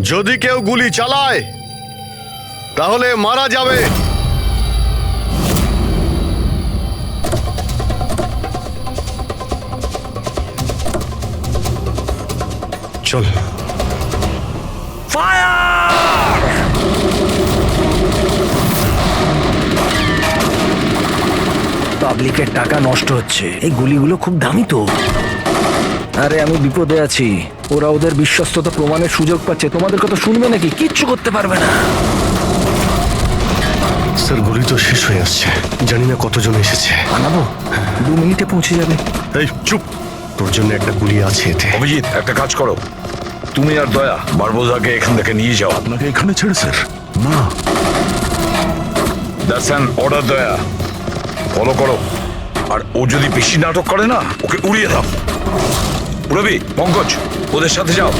যদি কেউ গুলি চালায় তাহলে মারা যাবে। চল। পাবলিকের টাকা নষ্ট হচ্ছে, এই গুলিগুলো খুব দামি তো। আরে আমি বিপদে আছি, ওরা ওদের বিশ্বস্ততা প্রমাণের সুযোগ পাচ্ছে। তোমাদের কথা শুনবে নাকি? কিচ্ছু করতে পারবে না। স্যার গুলি তো শেষ হয়ে আসছে, জানি না কতজন এসেছে। আনাবো, 2 মিনিটে পৌঁছে যাবে। এই চুপ, তোর জন্য একটা গুলি আছে এতে। অভিজিৎ, একটা কাজ করো, তুমি আর দয়া বারবোজাকে এখান থেকে নিয়ে যাও। আপনাকে এখানে ছেড়ে স্যার? না, দ্যাটস অ্যান অর্ডার। দয়া, ফলো করো। আর ও যদি বেশি নাটক করে না, ওকে উড়িয়ে দাও। রবি, পঙ্কজ, ওদের সাথে যাও।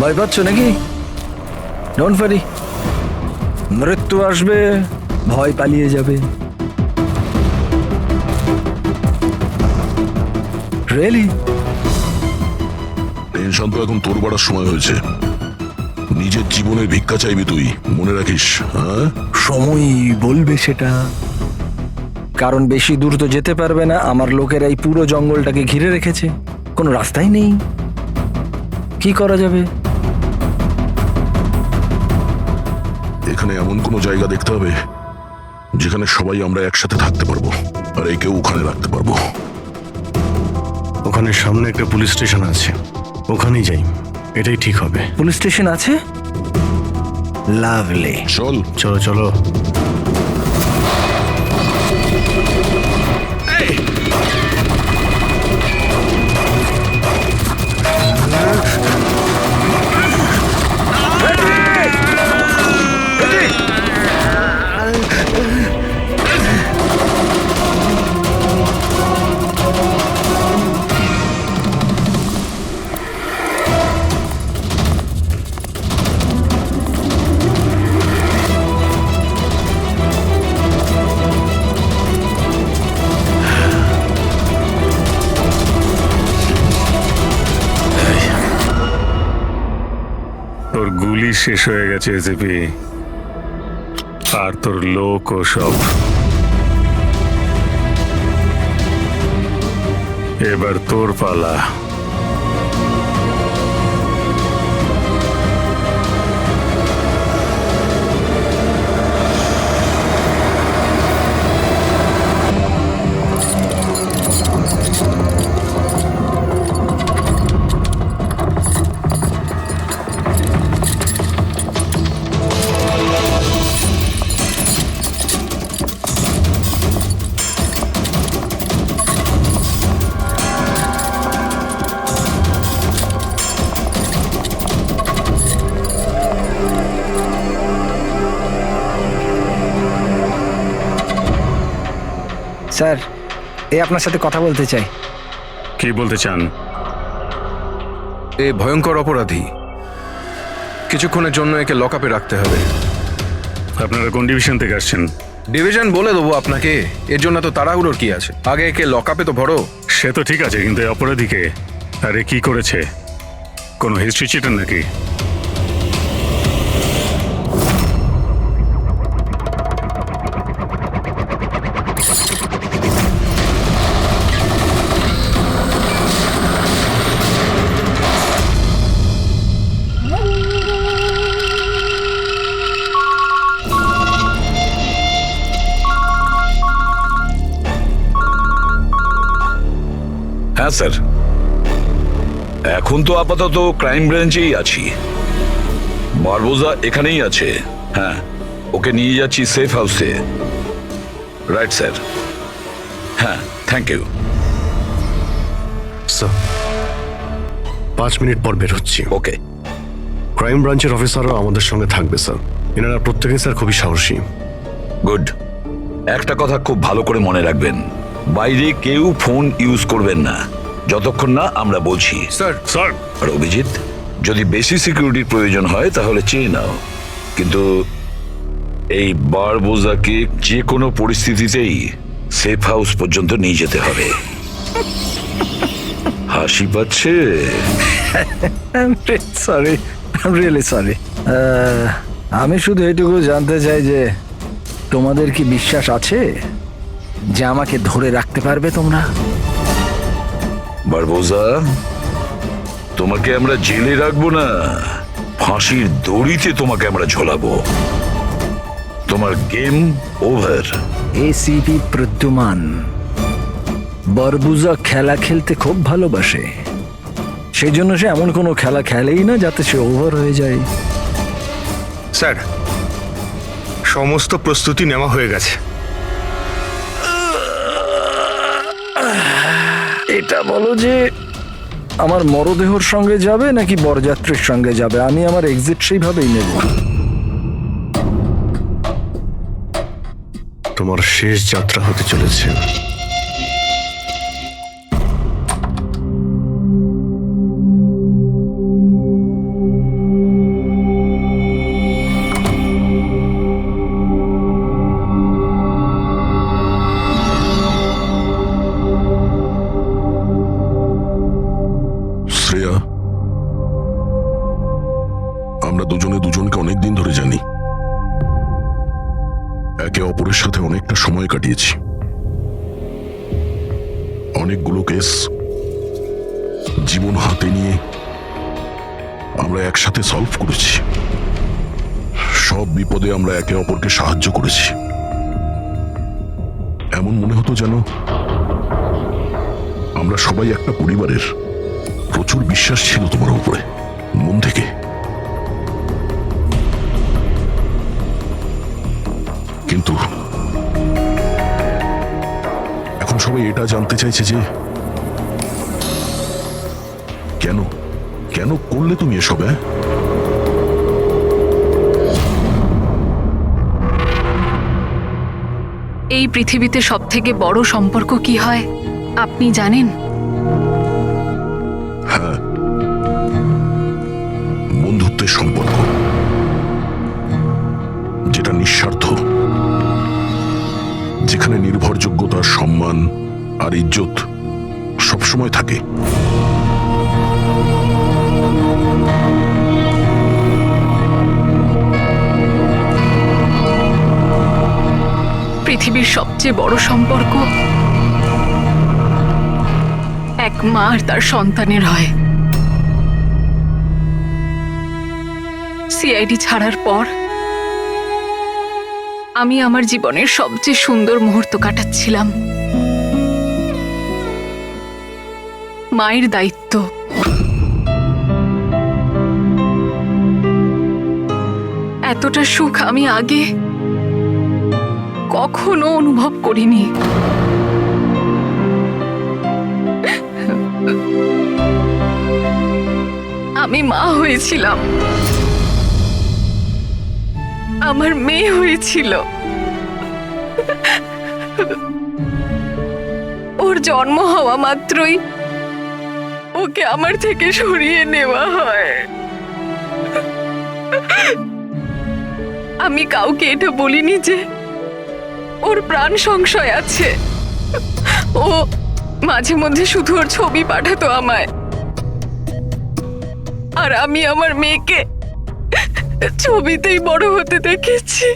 ভয় পাচ্ছ নাকি? ডোন্ট ওয়ারি, মৃত্যু আসবে, ভয় পালিয়ে যাবে। রিয়েলি? টেনশন তো এখন তোর বাড়ার সময় হয়েছে। নিজের জীবনের ভিক্ষা চাইবি তুই, মনে রাখিস। হ্যাঁ, সময়ই বলবে সেটা। কারণ বেশি দূর তো যেতে পারবে না। আমার লোকেরা এই পুরো জঙ্গলটাকে ঘিরে রেখেছে, কোনো রাস্তাই নেই। কি করা যাবে? এখানে এমন কোনো জায়গা দেখতে হবে যেখানে সবাই আমরা একসাথে থাকতে পারবো, আর একেও ওখানে রাখতে পারবো। ওখানে সামনে একটা পুলিশ স্টেশন আছে, ওখানেই যাই, এটাই ঠিক হবে। পুলিশ স্টেশন আছে? লাভলি। চল। চলো চলো। তোর গুলি শেষ হয়ে গেছে এসিপি, আর তোর লোক ও সব। এবার তোর পালা। স্যার, এ আপনার সাথে কথা বলতে চাই। কি বলতে চান? এ ভয়ঙ্কর অপরাধী, কিছুক্ষণের জন্য একে লকআপে রাখতে হবে। আপনারা কোন ডিভিশন থেকে আসছেন? ডিভিশন বলে দেবো আপনাকে, এর জন্য তো তাড়াহুড়োর কি আছে? আগে একে লকআপে তো ভরো। সে তো ঠিক আছে, কিন্তু এই অপরাধীকে, আরে কি করেছে? কোনো হিস্ট্রি চিটার নাকি? হ্যাঁ স্যার, এখন তো আপাতত ক্রাইম ব্রাঞ্চেই আছি। বারবোজা এখানেই আছে। হ্যাঁ, ওকে নিয়ে যাচ্ছি সেফ হাউসে। Right sir. হ্যাঁ, থ্যাংক ইউ স্যার। 5 মিনিট পর বের হচ্ছি। ওকে। ক্রাইম ব্রাঞ্চের অফিসারও আমাদের সঙ্গে থাকবে স্যার। এনারা প্রত্যেকেই স্যার খুবই সাহসী। গুড। একটা কথা খুব ভালো করে মনে রাখবেন, বাইরে কেউ ফোন ইউজ করবেন না যতক্ষণ না আমরা বলছি। স্যার স্যার আর অভিজিৎ, যদি বেশি সিকিউরিটির প্রয়োজন হয় তাহলে চেয়ে নাও, কিন্তু এই বারবোজাকে যে কোনো পরিস্থিতিতেই সেফ হাউস পর্যন্ত নিয়ে যেতে হবে। হাসি পাচ্ছে? Sorry, really sorry. আমি শুধু এইটুকু জানতে চাই যে তোমাদের কি বিশ্বাস আছে যে আমাকে ধরে রাখতে পারবে তোমরা? বারবোজা, তোমাকে আমরা জেলে রাখবো না, ফাঁসির দড়িতে তোমাকে আমরা ঝোলাবো। তোমার গেম ওভার। এসিপি প্রদ্যুমান বারবুজা খেলা খেলতে খুব ভালোবাসে, সেই জন্য সে এমন কোনো খেলা খেলেই না যাতে সে ওভার হয়ে যায়। স্যার, সমস্ত প্রস্তুতি নেওয়া হয়ে গেছে। এটা বলো যে আমার মরদেহর সঙ্গে যাবে নাকি বরযাত্রীর সঙ্গে যাবে? আমি আমার এক্সিট সেইভাবেই নেব। তোমার শেষ যাত্রা হতে চলেছে। শ্রেয়া, আমরা দুজনে দুজনকে অনেকদিন ধরে জানি, একে অপরের সাথে অনেকটা সময় কাটিয়েছি, অনেকগুলো কেস জীবন হাতে নিয়ে আমরা একসাথে সলভ করেছি, সব বিপদে আমরা একে অপরকে সাহায্য করেছি। এমন মনে হতো যেন আমরা সবাই একটা পরিবারের। প্রচুর বিশ্বাস ছিল তোমার উপরে, মন থেকে। কিন্তু এখন সবাই এটা জানতে চাইছে যে কেন কেন করলে তুমি এসব? এই পৃথিবীতে সবথেকে বড় সম্পর্ক কি হয় আপনি জানেন? হ্যাঁ, বন্ধুত্বের সম্পর্ক, যেটা নিঃস্বার্থ, যেখানে নির্ভরযোগ্যতা, সম্মান আর ইজ্জত সবসময় থাকে। পৃথিবীর সবচেয়ে বড় সম্পর্ক এক মা আর তার সন্তানের হয়। সিআইডি ছাড়ার পর আমি আমার জীবনের সবচেয়ে সুন্দর মুহূর্ত কাটাচ্ছিলাম। মায়ের দায়িত্ব, এতটা সুখ আমি আগে কখনো অনুভব করিনি। আমি মা হয়েছিলাম, আমার মেয়ে হয়েছিল। ওর জন্ম হওয়া মাত্রই ওকে আমার থেকে সরিয়ে নেওয়া হয়। আমি কাউকে এটা বলিনি যে ওর প্রাণ সংশয় আছে। ও মাঝে মধ্যে শুধু ওর ছবি পাঠাতো আমায়, আর আমি আমার মেয়েকে ছবিতেই বড় হতে দেখেছি।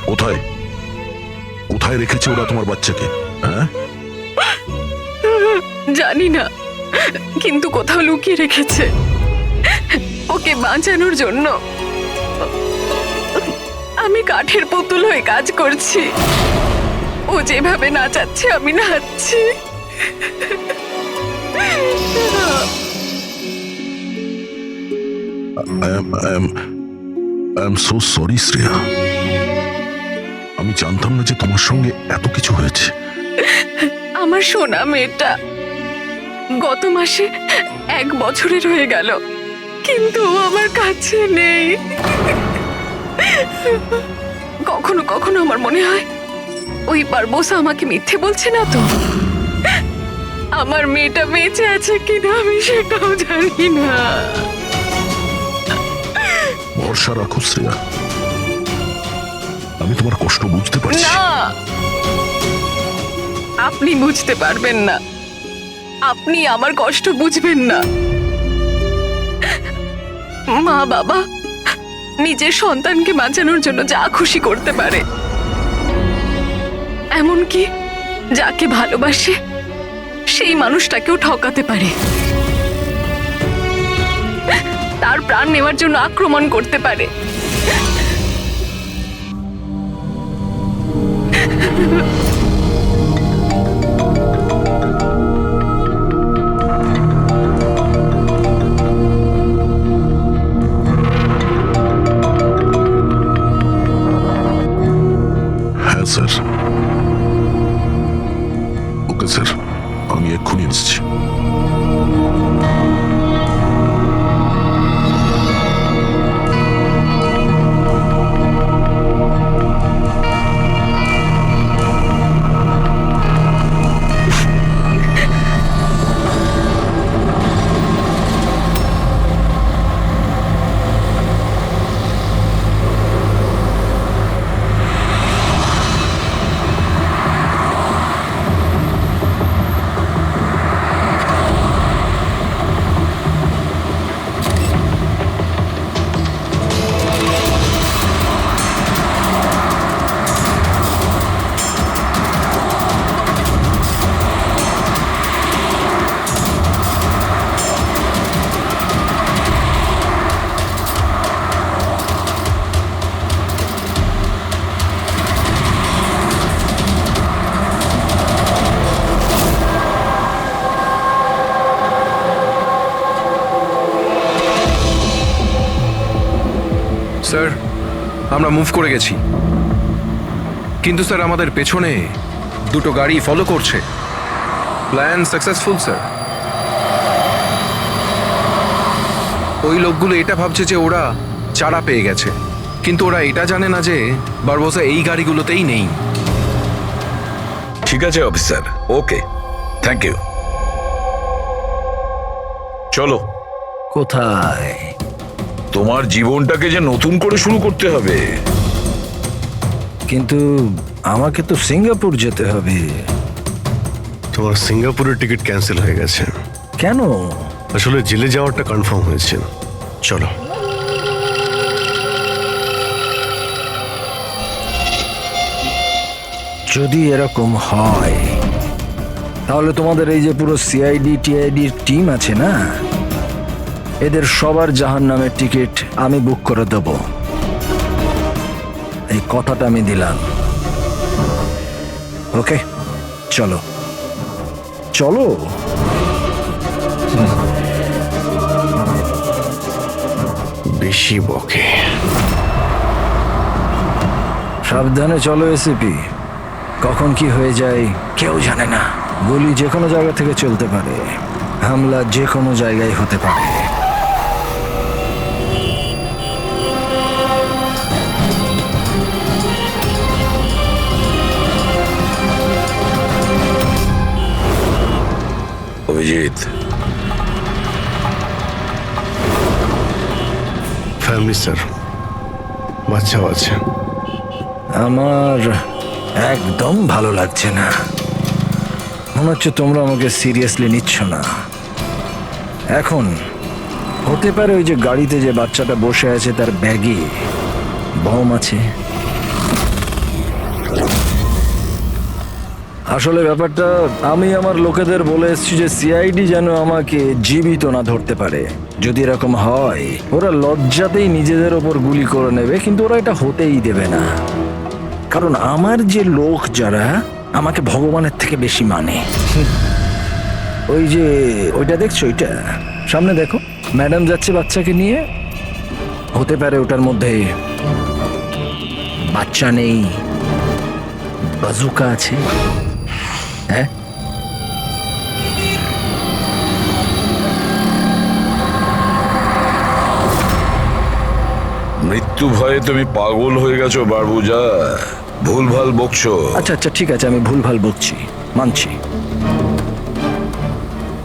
কোথায় কোথায় রেখেছে ওরা তোমার বাচ্চাকে? হ্যাঁ, জানি না, কিন্তু কোথাও লুকিয়ে রেখেছে ওকে বাঁচানোর জন্য। আমি কাঠের পুতুল হয়ে কাজ করছি, ও যেভাবে নাচাচ্ছে আমি নাচছি। I am so sorry, Shreya. আমি জানতাম না যে তোমার সঙ্গে এত কিছু হয়েছে। আমার সোনা মেয়েটা গত মাসে 1 বছরের হয়ে গেল, কিন্তু ও আমার কাছে নেই। কখনো কখনো আমার মনে হয় ওই বারবোসা আমাকে মিথ্যে বলছে না তো? আমার মেয়েটা বেঁচে আছে কিনা আমি সেটাও জানি না। ভরসা রাখো শ্রেয়া, আমি তোমার কষ্ট বুঝতে পারছি। না, আপনি বুঝতে পারবেন না, আপনি আমার কষ্ট বুঝবেন না। মা বাবা নিজের সন্তানকে বাঁচানোর জন্য যা খুশি করতে পারে, এমনকি যাকে ভালোবাসে সেই মানুষটাকেও ঠকাতে পারে, তার প্রাণ নেওয়ার জন্য আক্রমণ করতে পারে। হ্যাঁ স্যার। ওকে স্যার, আমি এক্ষুনি এসেছি। স্যার, আমরা মুভ করে গেছি, কিন্তু স্যার আমাদের পেছনে দুটো গাড়ি ফলো করছে। Plan successful sir. ওই লোকগুলো এটা ভাবছে যে ওরা চারা পেয়ে গেছে, কিন্তু ওরা এটা জানে না যে বারবোসা এই গাড়িগুলোতেই নেই। ঠিক আছে অফিসার, ওকে, থ্যাংক ইউ। চলো, কোথায়? তোমার জীবনটাকে যে নতুন করে শুরু করতে হবে। কিন্তু আমাকে তো সিঙ্গাপুর যেতে হবে। তোমার সিঙ্গাপুরের টিকিট ক্যান্সেল হয়ে গেছে। কেন? আসলে জেলে যাওয়াটা কনফার্ম হয়েছে। চলো। যদি এরকম হয় তাহলে তোমাদের এই যে পুরো সিআইডি টিআইডির টিম আছে না, এদের সবার জাহান্নামের টিকিট আমি বুক করে দেব। এই কথাটা আমি দিলাম। ওকে, চলো চলো। বেশি বকে। সাবধানে চলো এসিপি, কখন কি হয়ে যায় কেউ জানে না। গুলি যে কোনো জায়গা থেকে চলতে পারে, হামলা যে কোনো জায়গায় হতে পারে। অভিজিৎ, ফ্যামিলি স্যার, বাচ্চাও আছে। আমার একদম ভালো লাগছে না। মনে হচ্ছে তোমরা আমাকে সিরিয়াসলি নিচ্ছ না। এখন হতে পারে ওই যে গাড়িতে যে বাচ্চাটা বসে আছে তার ব্যাগে বম আছে। আসলে ব্যাপারটা আমি আমার লোকেদের বলে এসেছি যে সিআইডি যেন আমাকে জীবিত না ধরতে পারে। যদি এরকম হয় ওরা লজ্জাতেই নিজেদের ওপর গুলি করে নেবে, কিন্তু ওরা এটা হতেই দেবে না। কারণ আমার যে লোক যারা আমাকে ভগবানের থেকে বেশি মানে। ওই যে ওইটা দেখছো, ওইটা সামনে দেখো, ম্যাডাম যাচ্ছে বাচ্চাকে নিয়ে। হতে পারে ওটার মধ্যে বাচ্চা নেই, বাজুকা আছে। হ্যাঁ, মৃত্যু ভয়ে তুমি পাগল হয়ে গেছো বারবুজা। ভুলভাল বকছো। আচ্ছা আচ্ছা ঠিক আছে, আমি ভুলভাল বকছি, মানছি।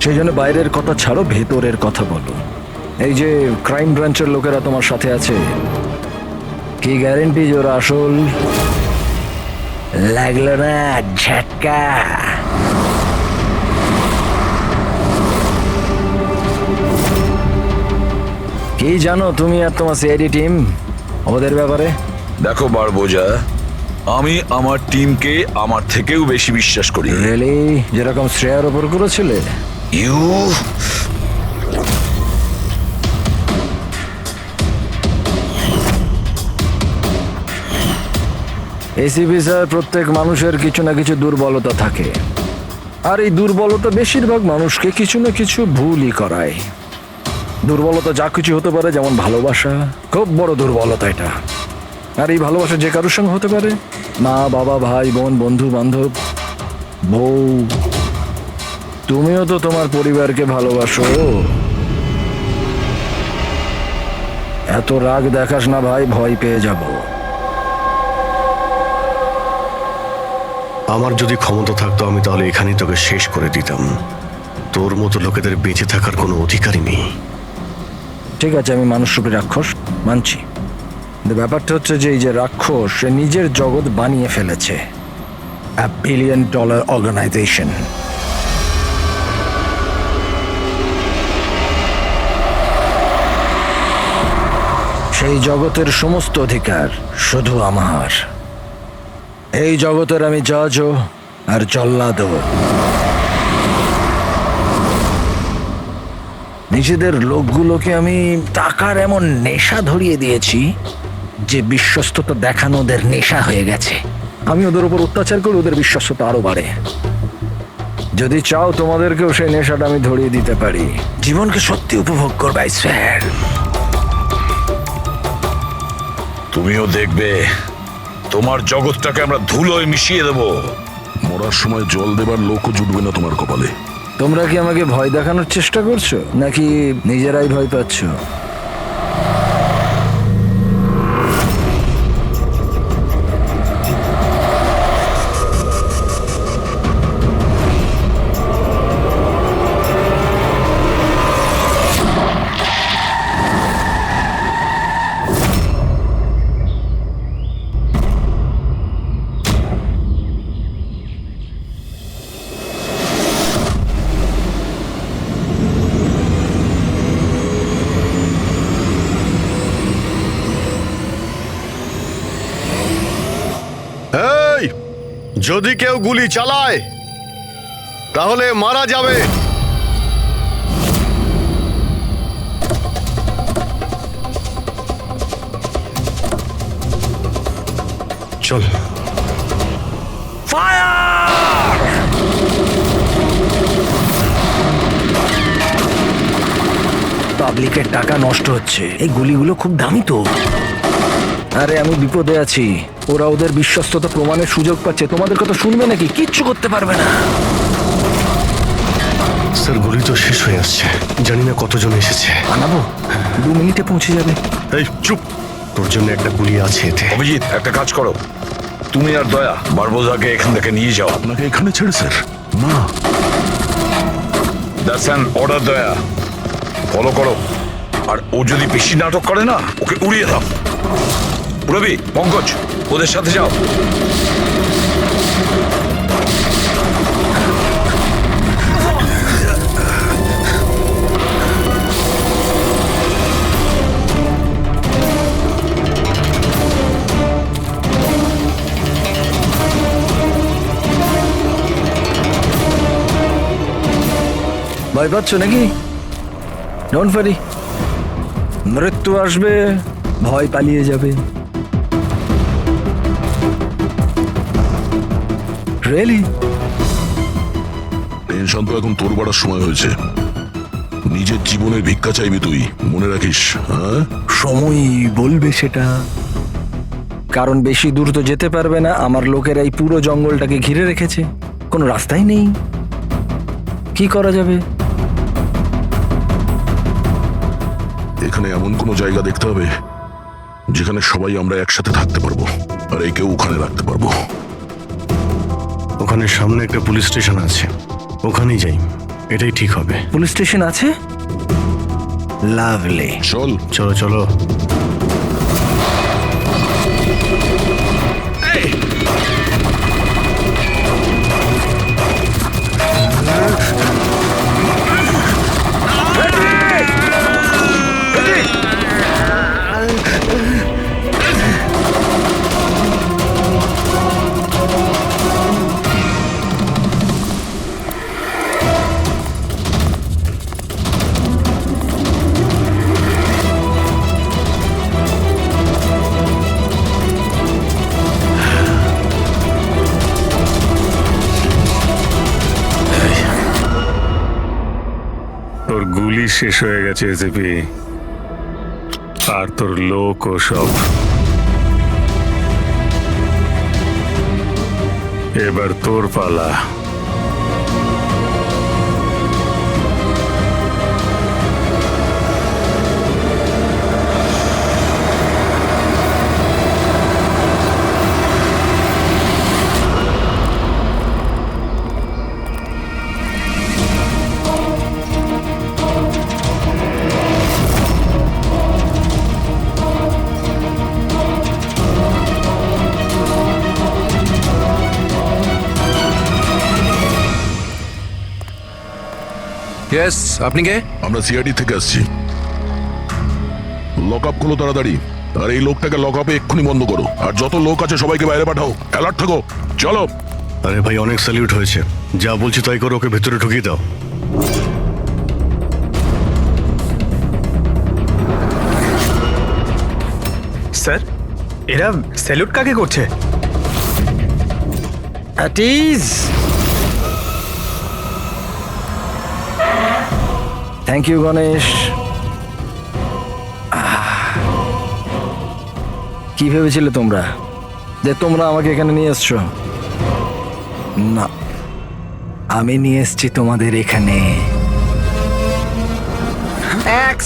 সেই জন্য বাইরের কথা ছাড়ো, ভেতরের কথা বলো। এই যে ক্রাইম ব্রাঞ্চের লোকেরা তোমার সাথে আছে, কি গ্যারেন্টি যে ওরা আসল? লাগলো না ঝটকা? কি জানো তুমি আর তোমার সিআইডি টিম ওদের ব্যাপারে? দেখো বারবোজা, আমি আমার টিমকে আমার থেকেও বেশি বিশ্বাস করি। রিয়েলি? যেরকম শ্রেয়ার ওপর করেছিলে? ইউ এসিপি স্যার, প্রত্যেক মানুষের কিছু না কিছু দুর্বলতা থাকে, আর এই দুর্বলতা বেশিরভাগ মানুষকে কিছু না কিছু ভুলই করায়। দুর্বলতা যা কিছু হতে পারে, যেমন ভালোবাসা, খুব বড় দুর্বলতা এটা। আর এই ভালোবাসা যে কারোর সঙ্গে হতে পারে, মা বাবা, ভাই বোন, বন্ধু বান্ধব, বউ। তুমিও তো তোমার পরিবারকে ভালোবাসো। এত রাগ দেখাস না ভাই, ভয় পেয়ে যাব। আমার যদি ক্ষমতা থাকতো আমি তাহলে এখানেই তোকে শেষ করে দিতাম। তোর মতো লোকেদের বেঁচে থাকার কোনো অধিকারই নেই। ঠিক আছে, আমি মানুষরূপী রাক্ষস মানছি। কিন্তু ব্যাপারটা হচ্ছে যে এই যে রাক্ষস, সে নিজের জগৎ বানিয়ে ফেলেছে, $1 বিলিয়ন অর্গানাইজেশন। সেই জগতের সমস্ত অধিকার শুধু আমার। এই জগতের আমি জজও আর জল্লাদও। নিজেদের লোকগুলোকে আমি টাকার এমন নেশা ধরিয়ে দিয়েছি যে বিশ্বস্ততা দেখানো ওদের নেশা হয়ে গেছে। আমি ওদের উপর অত্যাচার করে ওদের বিশ্বস্ততা আরো বাড়ে। যদি চাও তোমাদেরকেও সেই নেশাটা আমি ধরিয়ে দিতে পারি। জীবনকে সত্যি উপভোগ করবে স্যার। তুমিও দেখবে তোমার জগৎটাকে আমরা ধুলোয় মিশিয়ে দেবো। মরার সময় জল দেবার লোকও জুটবে না তোমার কপালে। তোমরা কি আমাকে ভয় দেখানোর চেষ্টা করছো, নাকি নিজেরাই ভয় পাচ্ছ? এই, যদি কেউ গুলি চালায় তাহলে মারা যাবে। চল। পাবলিকের টাকা নষ্ট হচ্ছে। এই গুলিগুলো খুব দামি তো। আরে আমি বিপদে আছি, ওরা ওদের বিশ্বস্ততা প্রমাণের সুযোগ পাচ্ছে। তোমাদের কথা শুনবে নাকি? কিচ্ছু করতে পারবে না। স্যার, গুলি তো শেষ হয়ে আসছে, জানি না কতজন এসেছে। আনাবো, 2 মিনিটে পৌঁছে যাবে। এই চুপ, তোর জন্য একটা গুলি আছে এতে। অভিজিৎ, একটা কাজ করো, তুমি আর দয়া বারবোজাকে এখান থেকে নিয়ে যাও। আপনাকে এখানে ছেড়ে স্যার? না, দ্যাটস অ্যান অর্ডার। দয়া, ফলো করো। আর ও যদি বেশি নাটক করে না, ওকে উড়িয়ে দাও। রবি, পঙ্কজ, ওদের সাথে যাও। ভয় পাচ্ছ নাকি? ডোন্ট ওয়ারি, মৃত্যু আসবে, ভয় পালিয়ে যাবে। রিয়েলি? টেনশন তো এখন তোর বাড়ার সময় হয়েছে। নিজের জীবনের ভিক্ষা চাইবি তুই, মনে রাখিস। হ্যাঁ, সময় বলবে সেটা। কারণ বেশি দূর তো যেতে পারবে না। আমার লোকেরা এই পুরো জঙ্গলটাকে ঘিরে রেখেছে, কোনো রাস্তাই নেই। কি করা যাবে? এখানে এমন কোনো জায়গা দেখতে হবে যেখানে সবাই আমরা একসাথে থাকতে পারবো আর একেও ওখানে রাখতে পারবো। ওখানে সামনে একটা পুলিশ স্টেশন আছে, ওখানেই যাই, এটাই ঠিক হবে। পুলিশ স্টেশন আছে? লাভলি। চল। চলো চলো। তোর গুলি শেষ হয়ে গেছে এসিপি, আর তোর লোক ও সব। এবার তোর পালা। ইয়েস, আপনি কে? আমরা সিআইডি থেকে আসছি। লক আপ করো তাড়াতাড়ি, আর এই লোকটাকে লক আপে এক্ষুনি বন্ধ করো, আর যত লোক আছে সবাইকে বাইরে পাঠাও। অ্যালার্ট থাকো। চলো। আরে ভাই, অনেক স্যালিউট হয়েছে, যা বলছি তাই করো, ওকে ভেতরে ঢুকিয়ে দাও। স্যার, এরা স্যালুট কাকে করছে? Thank you Ganesh. কি ভেবেছিলে তোমরা যে তোমরা আমাকে এখানে নিয়ে এসছো? না, আমি নিয়ে এসছি তোমাদের এখানে। এক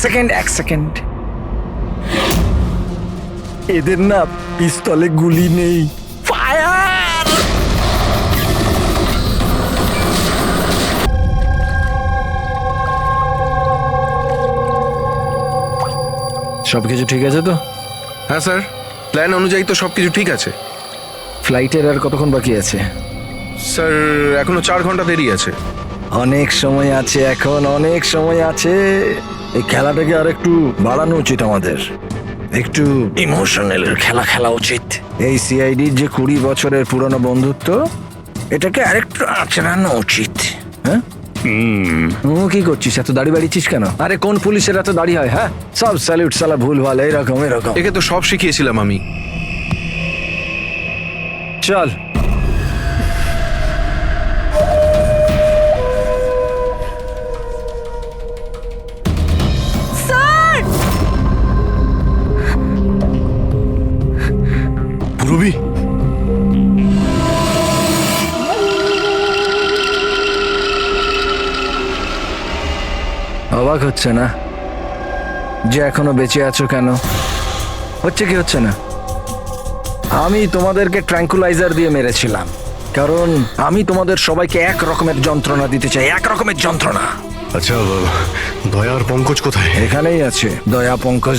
সেকেন্ড। এদের না পিস্তলে গুলি নেই। ফায়ার! সবকিছু ঠিক আছে তো? হ্যাঁ স্যার, প্ল্যান অনুযায়ী তো সবকিছু ঠিক আছে। ফ্লাইটের আর কতক্ষণ বাকি আছে? স্যার, এখনো 4 ঘন্টা দেরি আছে। অনেক সময় আছে, এখন অনেক সময় আছে। এই খেলাটাকে আর একটু বাড়ানো উচিত আমাদের, একটু ইমোশনাল খেলা উচিত। এই সিআইডির যে 20 বছরের পুরনো বন্ধুত্ব, এটাকে আরেকটু আচড়ানো উচিত। হ্যাঁ, কি করছিস? এত দাড়ি বাড়িছিস কেন? আরে কোন পুলিশের এত দাড়ি হয়? হ্যাঁ, সব স্যালিউট সালা ভুল ভাল এরকম। একে তো সব শিখিয়েছিলাম আমি। চল। পুরবি, অবাক হচ্ছে না যে এখনো বেঁচে আছো? কেন হচ্ছে? কি হচ্ছে না? আমি তোমাদেরকে ট্র্যাঙ্কুলাইজার দিয়ে মেরেছিলাম, কারণ আমি তোমাদের সবাইকে এক রকমের যন্ত্রণা দিতে চাই, এক রকমের যন্ত্রণা। আচ্ছা, দয়া আর পঙ্কজ কোথায়? এখানেই আছে দয়া পঙ্কজ,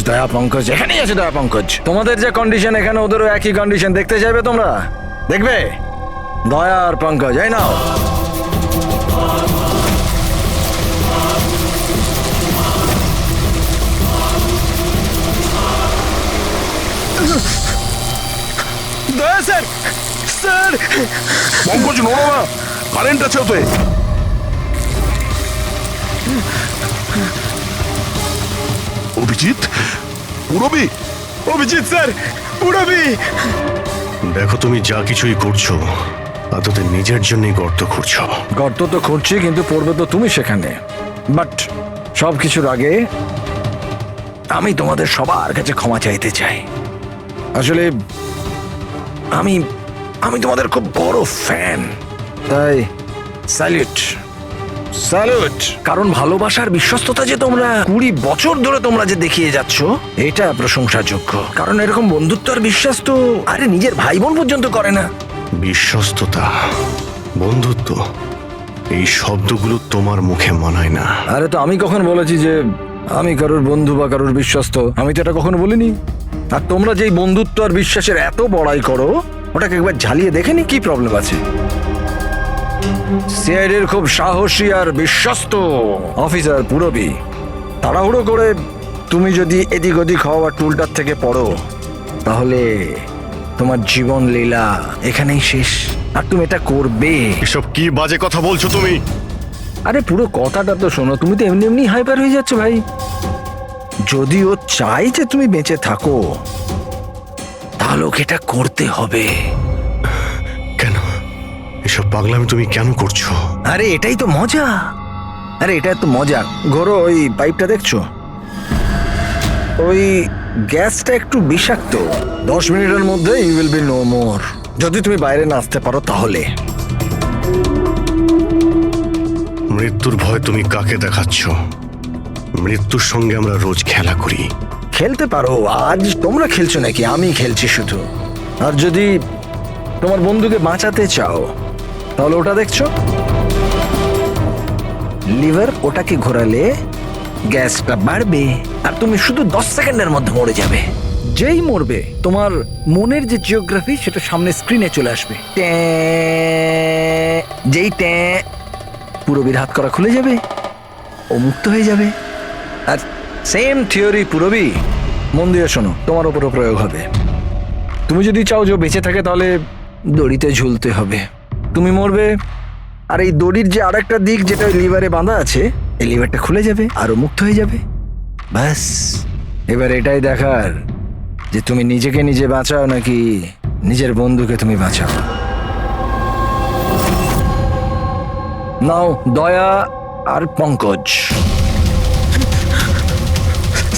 এখানেই আছে দয়া পঙ্কজ। তোমাদের যে কন্ডিশন, এখানে ওদেরও একই কন্ডিশন। দেখতে চাইবে তোমরা? দেখবে? দয়া আর পঙ্কজ, এই নাও। দয়া স্যার, স্যার! পঙ্কজ, নড়ো না, কারেন্ট আছে ওতে। অভিজিৎ, পুরবি। অভিজিৎ স্যার, পুরবি! দেখো, তুমি যা কিছুই করছো তা তোদের নিজের জন্যই গর্ত খুঁড়ছো। গর্ত তো খুঁড়ছি, কিন্তু পড়বে তো তুমি সেখানে। বাট সব কিছুর আগে আমি তোমাদের সবার কাছে ক্ষমা চাইতে চাই। আসলে আমি তোমাদের খুব বড় ফ্যান, তাই স্যালিউট স্যালুট। কারণ ভালোবাসার বিশ্বস্ততা যে তোমরা 20 বছর ধরে তোমরা যে দেখিয়ে যাচ্ছ, এটা প্রশংসাযোগ্য। কারণ এরকম বন্ধুত্ব আর বিশ্বাস তো আরে নিজের ভাই বোন পর্যন্ত করে না। বিশ্বস্ততা, বন্ধুত্ব, এই শব্দগুলো তোমার মুখে মানায় না। আরে তো আমি কখন বলেছি যে আমি কারোর বন্ধু বা কারোর বিশ্বস্ত? আমি তো এটা কখনো বলিনি। আর তোমরা যেই বন্ধুত্ব আর বিশ্বাসের এত বড়াই করো, ওটাকে একবার ঝালিয়ে দেখেনি কি প্রবলেম আছে? সিআইডির খুব সাহসী আর বিশ্বস্ত অফিসার পুরবি, তাড়াহুড়ো করে তুমি যদি এদিক ওদিক হওয়া টুলটার থেকে পড়ো, তাহলে তোমার জীবন লীলা এখানেই শেষ। আর তুমি এটা করবে। এসব কি বাজে কথা বলছো তুমি? আরে পুরো কথাটা তো শোনো। তুমি তো এমনি এমনি হাইপার হয়ে যাচ্ছ ভাই। যদি ও চাই যে তুমি বেঁচে থাকো, তাহলে ওকে এটা করতে হবে। কেন এসব পাগলামি তুমি কেন করছো? আরে এটাই তো মজা। আরে এটা তো মজা। ঘোরো, ওই পাইপটা দেখছো? ওই গ্যাসটা একটু বিষাক্ত। 10 মিনিটের মধ্যে you will be no more. যদি তুমি বাইরে না আসতে পারো তাহলে। মৃত্যুর ভয় তুমি কাকে দেখাচ্ছ? মৃত্যুর সঙ্গে আমরা রোজ খেলা করি। খেলতে পারো। আজ তোমরা খেলছো নাকি? আমি খেলছি শুধু। আর যদি তোমার বন্ধুকে বাঁচাতে চাও, তাহলে ওটা দেখছো লিভার, ওটাকে ঘোরালে গ্যাসটা বাড়বে আর তুমি শুধু 10 সেকেন্ডের মধ্যে মরে যাবে। যেই মরবে, তোমার মনের যে জিওগ্রাফি সেটা সামনে স্ক্রিনে চলে আসবে। ট্যাঁ, যেই ট্যাঁ, পুরবীর হাত করা খুলে যাবে, ও মুক্ত হয়ে যাবে। আর সেম থিওরি পুরবি, মন দিয়ে শোনো, তোমার উপরও প্রয়োগ হবে। তুমি যদি চাও যে ও বেঁচে থাকে, তাহলে দড়িতে ঝুলতে হবে। তুমি মরবে, আর এই দড়ির যে আরেকটা দিক যেটা লিভারে বাঁধা আছে, এই লিভারটা খুলে যাবে আর ও মুক্ত হয়ে যাবে। ব্যাস, এবার এটাই দেখার যে তুমি নিজেকে নিজে বাঁচাও নাকি নিজের বন্ধুকে তুমি বাঁচাও। নাও দয়া আর পঙ্কজ।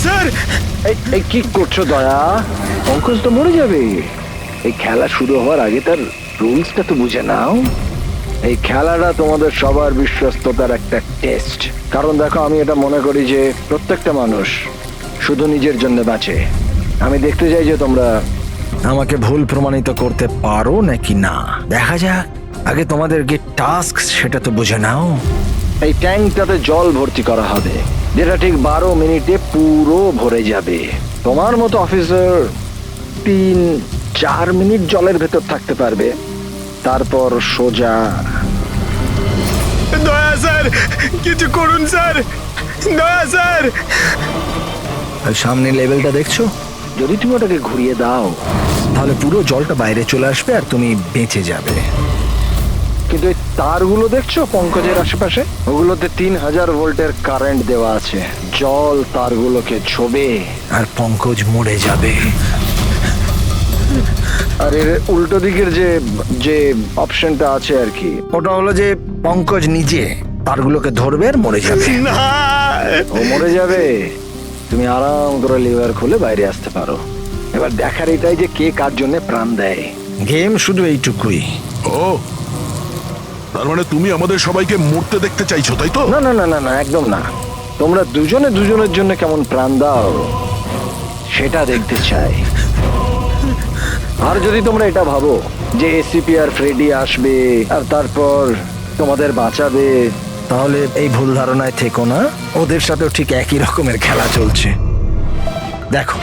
স্যার, এই কি করছো দয়া? পঙ্কজ তো মরে যাবে। এই খেলা শুরু হওয়ার আগে তার রুলসটা তো বুঝে নাও। এই খেলাটা তোমাদের সবার বিশ্বস্ততার একটা টেস্ট। কারণ দেখো, আমি এটা মনে করি যে প্রত্যেকটা মানুষ শুধু নিজের জন্য বাঁচে। আমি দেখতে চাই যে তোমরা আমাকে ভুল প্রমাণিত করতে পারো নাকি না। দেখা যাক। আগে তোমাদেরকে টাস্ক সেটা তো বুঝে নাও। এই ট্যাঙ্কটাতে জল ভর্তি করা হবে, যেটা ঠিক 12 মিনিটে পুরো ভরে যাবে। তোমার মতো অফিসার 3-4 মিনিট জলের ভেতর থাকতে পারবে, তারপর সোজা। দয়া স্যার, কিছু করুন স্যার, দয়া স্যার। আর সামনে লেভেলটা দেখছো? যদি তুমি ওটাকে ঘুরিয়ে দাও, তাহলে পুরো জলটা বাইরে চলে আসবে আর তুমি বেঁচে যাবে। কিন্তু এই তারগুলো দেখছো পঙ্কজের আশেপাশে? ওগুলোতে 3000 ভোল্টের কারেন্ট দেওয়া আছে। জল তারগুলোকে ছোবে আর পঙ্কজ মরে যাবে। আর এর উল্টো দিকের যে অপশনটা আছে আর কি, ওটা হলো যে পঙ্কজ নিজে তারগুলোকে ধরবে আর মরে যাবে। ও মরে যাবে, তুমি আরাম করে লিভার খুলে বাইরে আসতে পারো। এবার দেখার এটাই যে কে কার জন্য প্রাণ দেয়। গেম শুধু এইটুকুই। ও, তার মানে তুমি আমাদের সবাইকে মরতে দেখতে চাইছো, তাই তো? না না না না না, একদম না। তোমরা দুজনে দুজনের জন্য কেমন প্রাণ দাও সেটা দেখতে চাই। আর যদি তোমরা এটা ভাবো যে এসিপি আর ফ্রেডি আসবে আর তারপর তোমাদের বাঁচাবে, তাহলে এই ভুল ধারণায় থেকো না। ওদের সাথেও ঠিক একই রকমের খেলা চলছে। দেখো,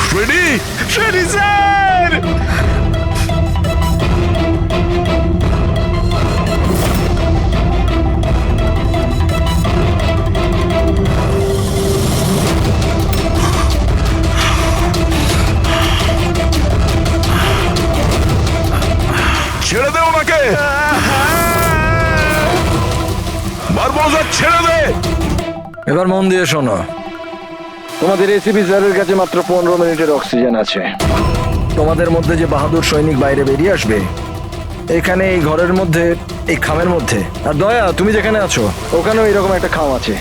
ফ্রেডি, ফ্রেডি স্যার! ছেড়ে দে ওনাকে। বারবোজা, ছেড়ে দে। এবার মন দিয়ে শোনো। তোমাদের এসিপি স্যারের কাছে মাত্র 15 মিনিটের অক্সিজেন আছে। তোমাদের মধ্যে যে বাহাদুর সৈনিক বাইরে বেরিয়ে আসবে, এখানে এই ঘরের মধ্যে, এই খামের মধ্যে। আর দয়া, তুমি যেখানে আছো ওখানেও এরকম একটা খাম আছে।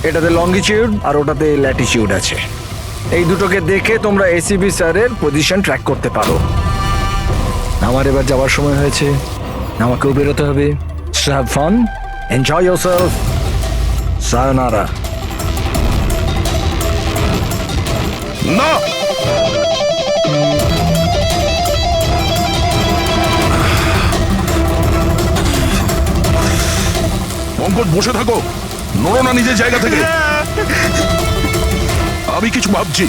এটাতে লঙ্গিটিউড আর ওটাতে ল্যাটিটিউড আছে। এই দুটোকে দেখে তোমরা এসিপি স্যারের পজিশন ট্র্যাক করতে পারো। আমার এবার যাওয়ার সময় হয়েছে, আমাকেও বেরোতে হবে। Have fun, enjoy yourself, সায়োনারা। না, পঙ্কজ বসে থাকো, নড়ো না নিজের জায়গা থেকে। আমি কিছু ভাবছি।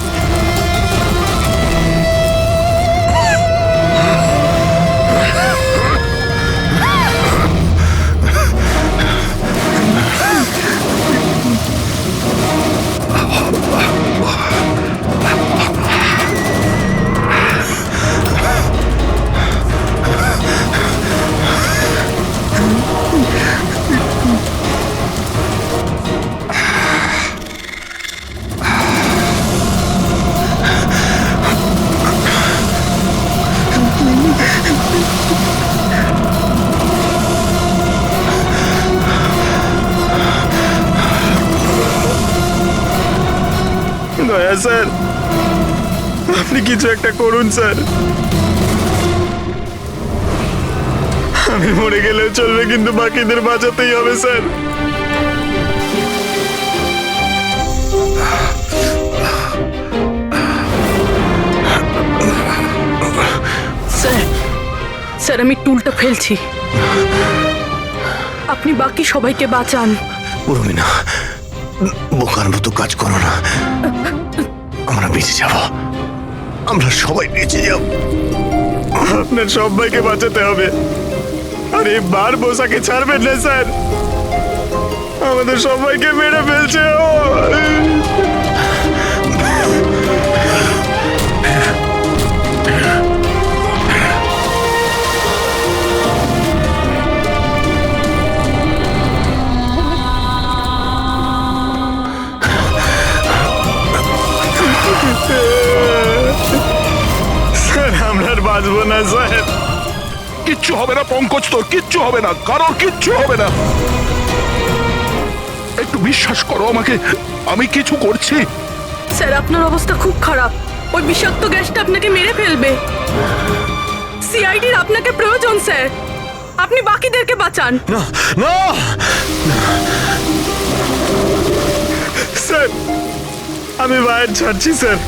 দয়া স্যার, আপনি কিছু একটা করুন স্যার। আমি মরে গেলেও চলবে, কিন্তু বাকিদের বাঁচাতেই হবে স্যার। স্যার, স্যার আমি টুলটা ফেলছি, আপনি বাকি সবাইকে বাঁচান। উর্মিনা, বোকার মতো কাজ করো না। আমরা বেঁচে যাব, আমরা সবাই বেঁচে যাব। আপনার সবাইকে বাঁচাতে হবে, আর এবার বোসাকে ছাড়বেন না স্যার। আমাদের সবাইকে মেরে ফেলছে ও। স্যার আমরা আর বাঁচবো না স্যার। কিচ্ছু হবে না পঙ্কজ, তোর কিচ্ছু হবে না, কারোর কিচ্ছু হবে না। একটু বিশ্বাস করো আমাকে, আমি কিছু করছি। স্যার আপনার অবস্থা খুব খারাপ, ওই বিষাক্ত গ্যাসটা আপনাকে মেরে ফেলবে। সিআইডির আপনাকে প্রয়োজন স্যার, আপনি বাকিদেরকে বাঁচান। না স্যার, আমি বাইরে ছাড়ছি স্যার।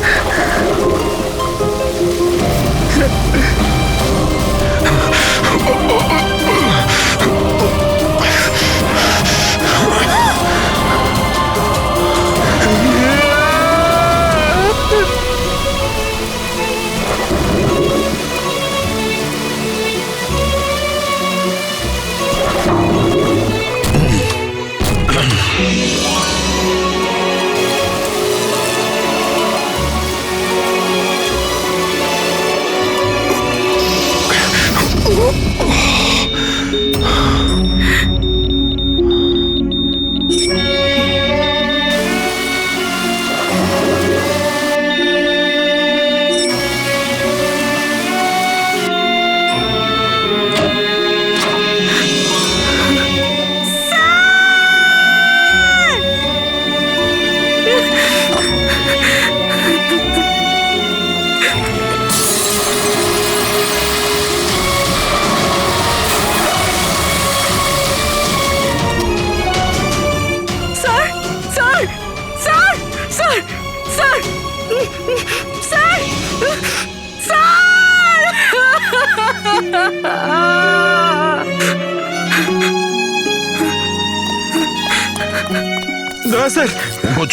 দয়া স্যার, পঙ্কজ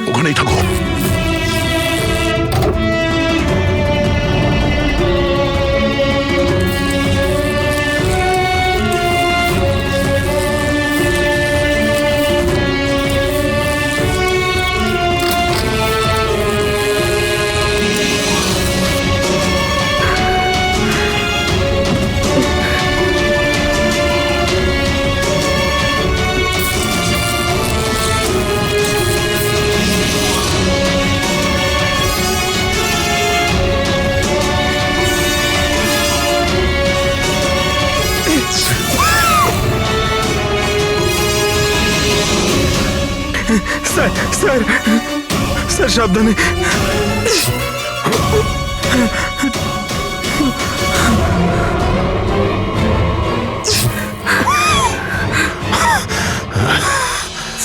ওখানেই থাকো। স্যার স্যার স্যার সাবধানে।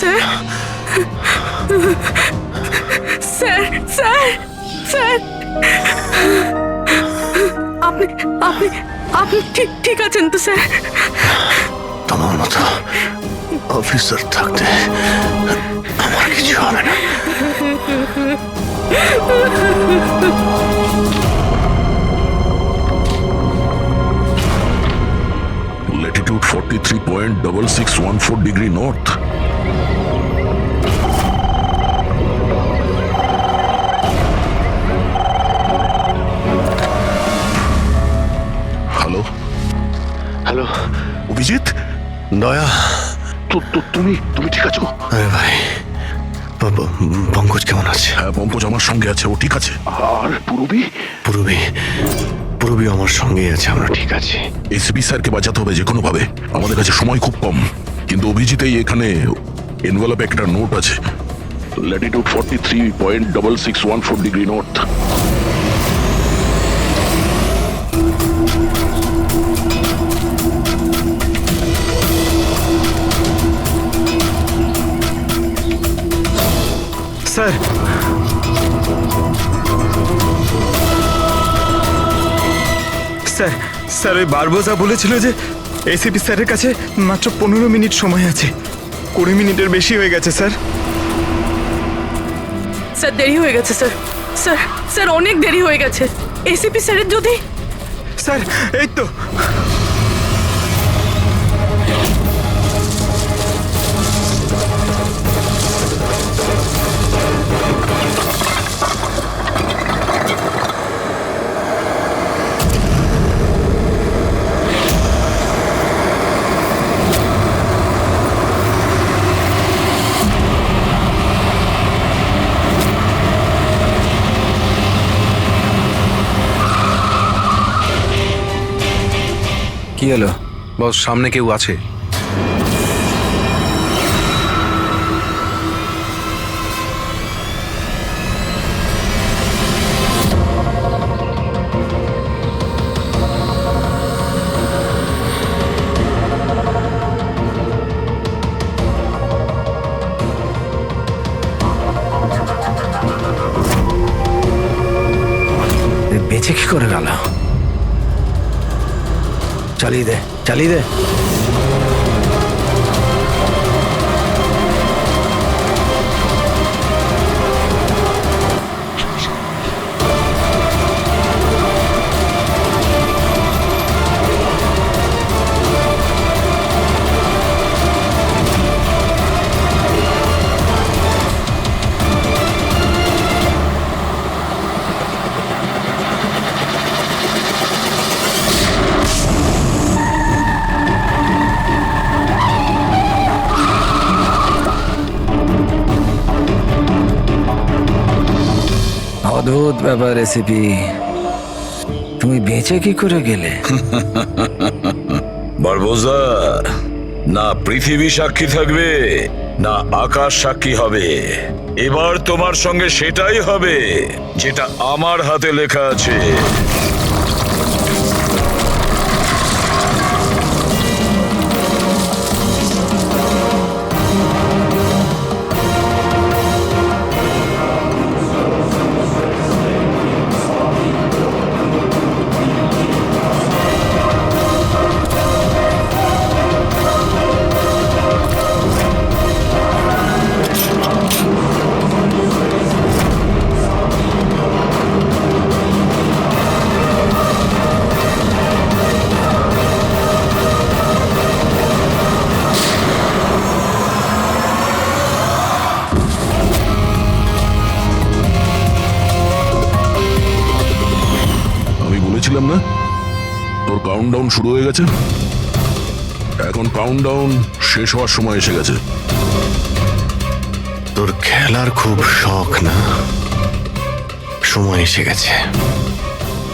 স্যার স্যার স্যার স্যার আপনি আপনি আপনি ঠিক ঠিক আছেন তো স্যার? তোমার মতো অফিসার থাকতে আমার কিছু হবে না। Latitude 43.6614 degree north. Hello hello Abhijit, দয়া, তুমি তুমি ঠিক আছো? আরে ভাই, পঙ্কজ কেমন আছে? হ্যাঁ, পঙ্কজ আমার সঙ্গে আছে, ও ঠিক আছে। আর পূরবী? পূরবী পূরবী আমার সঙ্গেই আছে, আমরা ঠিক আছি। এসপি স্যারকে বাঁচাতে হবে যে কোনো ভাবে, আমাদের কাছে সময় খুব কম। কিন্তু অভিজিতেই এখানে এনভেলপে একটা নোট আছে, Latitude 43.6614 degree north. Sir, sir sir ওই বারবোজা বলেছিল যে এসিপি স্যারের কাছে মাত্র 15 মিনিট সময় আছে। 20 মিনিটের বেশি হয়ে গেছে স্যার। স্যার দেরি হয়ে গেছে স্যার। স্যার স্যার অনেক দেরি হয়ে গেছে। এসিপি স্যারের যদি স্যার এই তো। কি হলো? বস, সামনে কেউ আছে। বেঁচে কি করে গেল? চালিয়ে দে, চালিয়ে দে। অদ্ভুত ব্যাপার রেসিপি, তুমি বেঁচে কি করে গেলে? বারবোজা, না পৃথিবী সাক্ষী থাকবে না আকাশ সাক্ষী হবে। এবার তোমার সঙ্গে সেটাই হবে যেটা আমার হাতে লেখা আছে। বলেছিলাম না তোর কাউন্টডাউন শুরু হয়ে গেছে। এখন কাউন্টডাউন শেষ হওয়ার সময় এসে গেছে। তোর খেলার খুব শখ না? সময় এসে গেছে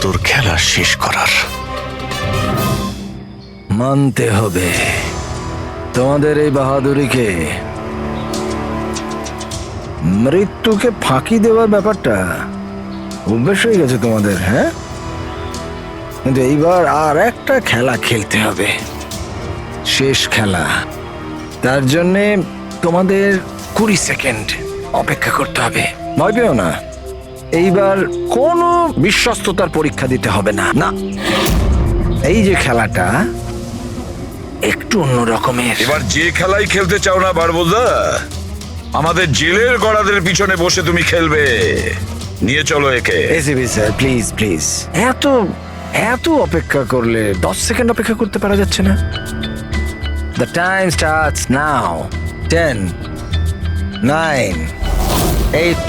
তোর খেলা শেষ করার। মানতে হবে তোমাদের এই বাহাদুরিকে। মৃত্যুকে ফাঁকি দেওয়ার ব্যাপারটা অভ্যেস হয়ে গেছে তোমাদের, হ্যাঁ? কিন্তু এইবার আর একটা খেলা খেলতে হবে, শেষ খেলা। তার জন্যে তোমাদের 20 সেকেন্ড অপেক্ষা করতে হবে। ভয় পেও না, এইবার কোনো বিশ্বস্ততার পরীক্ষা দিতে হবে না। না, এই যে খেলাটা একটু অন্য রকমের। এবার যে খেলাই খেলতে চাও না বারবোজা, আমাদের জেলের গড়াদের পিছনে বসে তুমি খেলবে। নিয়ে চলো একে। এসিবি স্যার, প্লিজ প্লিজ, এত এত অপেক্ষা করলে 10 সেকেন্ড অপেক্ষা করতে পারা যাচ্ছে না? The time starts now. 10, 9, 8,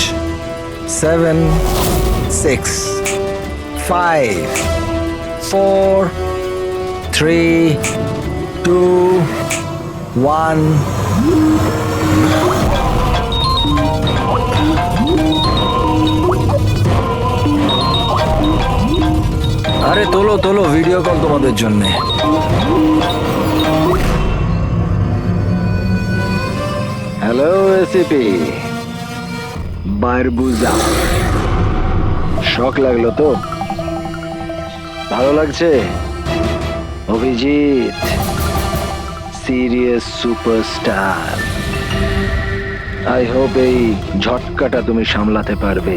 7, 6, 5, 4, 3, 2, 1. আরে তোলো তোলো, ভিডিও কল তোমাদের জন্য। হ্যালো এসিপি বারবুজা, শখ লাগলো তো? ভালো লাগছে? Abhijit serious superstar. I hope এই ঝটকাটা তুমি সামলাতে পারবে।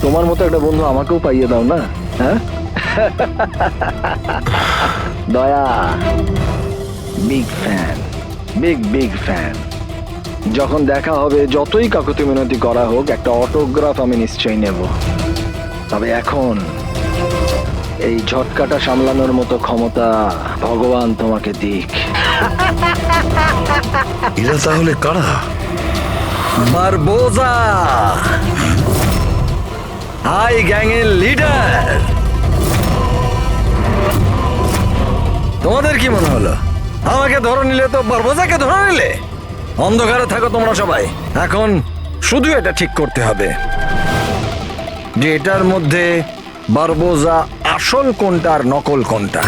তোমার মতো একটা বন্ধু আমাকেও পাইয়ে দাও না, হ্যাঁ? দয়া বিগ ফ্যান, বিগ ফ্যান। যখন দেখা হবে, যতই কাকুতি মিনতি করা হোক, একটা অটোগ্রাফ আমি নিশ্চয়ই নেব। তবে এখন এই ঝটকাটা সামলানোর মতো ক্ষমতা ভগবান তোমাকে দিক। এরা তাহলে কারা? বারবোজা, হাই গ্যাং এর লিডার। তোমাদের কি মনে হলো আমাকে ধরে নিলে তো বারবোজাকে ধরে নিলে? অন্ধকারে থাকো তোমরা সবাই। এখন শুধু এটা ঠিক করতে হবে যে এটার মধ্যে বারবোজা আসল কোনটা আর নকল কোনটা।